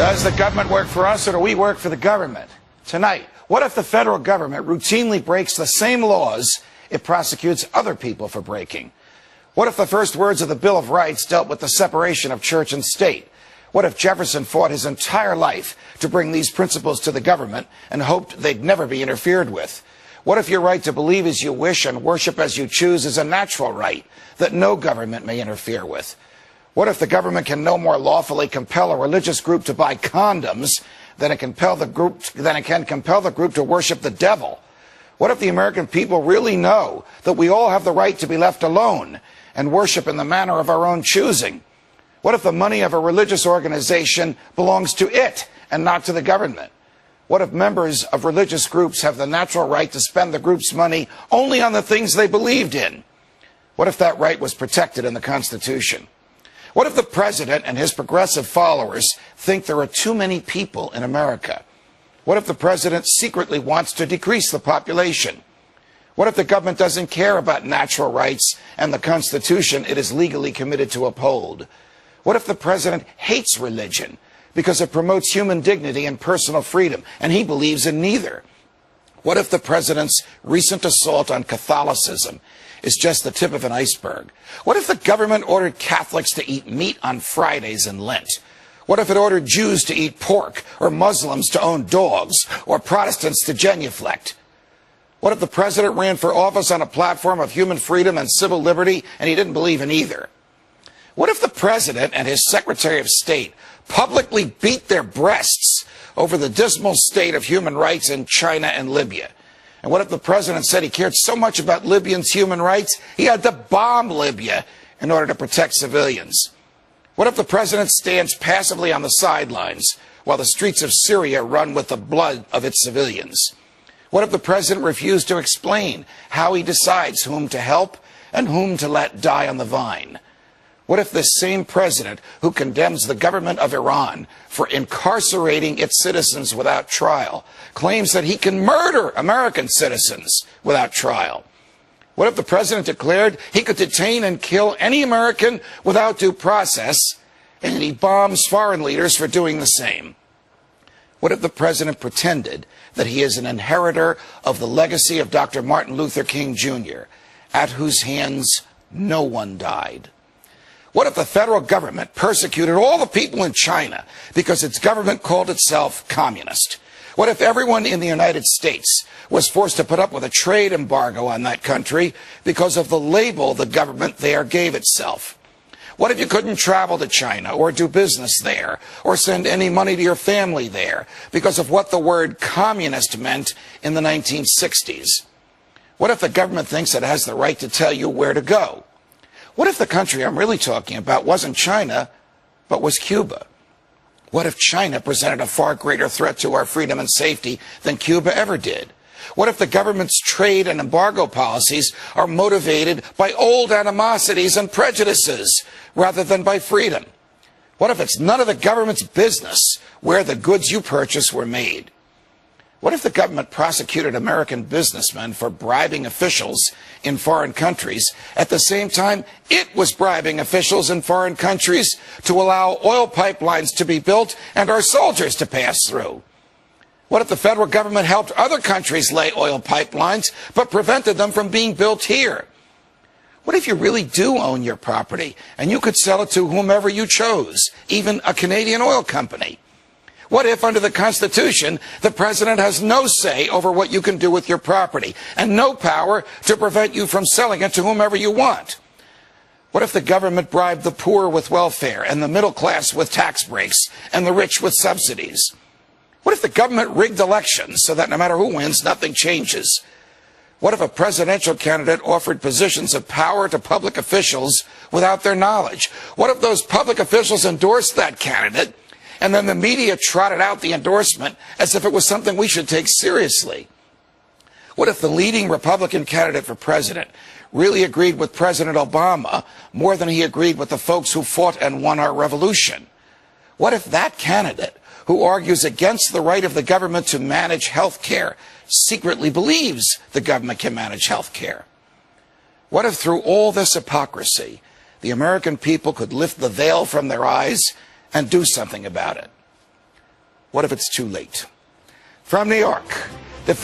Does the government work for us, or do we work for the government? Tonight, what if the federal government routinely breaks the same laws it prosecutes other people for breaking? What if the first words of the Bill of Rights dealt with the separation of church and state? What if Jefferson fought his entire life to bring these principles to the government and hoped they'd never be interfered with? What if your right to believe as you wish and worship as you choose is a natural right that no government may interfere with? What if the government can no more lawfully compel a religious group to buy condoms than it can compel the group to worship the devil? What if the American people really know that we all have the right to be left alone and worship in the manner of our own choosing? What if the money of a religious organization belongs to it and not to the government? What if members of religious groups have the natural right to spend the group's money only on the things they believed in? What if that right was protected in the Constitution? What if the president and his progressive followers think there are too many people in America? What if the president secretly wants to decrease the population? What if the government doesn't care about natural rights and the Constitution it is legally committed to uphold? What if the president hates religion because it promotes human dignity and personal freedom, and he believes in neither? What if the president's recent assault on Catholicism is just the tip of an iceberg? What if the government ordered Catholics to eat meat on Fridays in Lent? What if it ordered Jews to eat pork, or Muslims to own dogs, or Protestants to genuflect? What if the president ran for office on a platform of human freedom and civil liberty, and he didn't believe in either? What if the president and his Secretary of State publicly beat their breasts over the dismal state of human rights in China and Libya? And what if the president said he cared so much about Libyans' human rights, he had to bomb Libya in order to protect civilians? What if the president stands passively on the sidelines while the streets of Syria run with the blood of its civilians? What if the president refused to explain how he decides whom to help and whom to let die on the vine? What if this same president who condemns the government of Iran for incarcerating its citizens without trial claims that he can murder American citizens without trial? What if the president declared he could detain and kill any American without due process, and he bombs foreign leaders for doing the same? What if the president pretended that he is an inheritor of the legacy of Dr. Martin Luther King Jr., at whose hands no one died? What if the federal government persecuted all the people in China because its government called itself communist? What if everyone in the United States was forced to put up with a trade embargo on that country because of the label the government there gave itself? What if you couldn't travel to China or do business there or send any money to your family there because of what the word communist meant in the 1960s? What if the government thinks it has the right to tell you where to go? What if the country I'm really talking about wasn't China, but was Cuba? What if China presented a far greater threat to our freedom and safety than Cuba ever did? What if the government's trade and embargo policies are motivated by old animosities and prejudices rather than by freedom? What if it's none of the government's business where the goods you purchase were made? What if the government prosecuted American businessmen for bribing officials in foreign countries at the same time it was bribing officials in foreign countries to allow oil pipelines to be built and our soldiers to pass through? What if the federal government helped other countries lay oil pipelines but prevented them from being built here? What if you really do own your property and you could sell it to whomever you chose, even a Canadian oil company? What if, under the Constitution, the president has no say over what you can do with your property and no power to prevent you from selling it to whomever you want? What if the government bribed the poor with welfare and the middle class with tax breaks and the rich with subsidies? What if the government rigged elections so that no matter who wins, nothing changes? What if a presidential candidate offered positions of power to public officials without their knowledge? What if those public officials endorsed that candidate and then the media trotted out the endorsement as if it was something we should take seriously? What if the leading Republican candidate for president really agreed with President Obama more than he agreed with the folks who fought and won our revolution? What if that candidate, who argues against the right of the government to manage health care, secretly believes the government can manage health care? What if through all this hypocrisy, the American people could lift the veil from their eyes and do something about it? What if it's too late? From New York, defense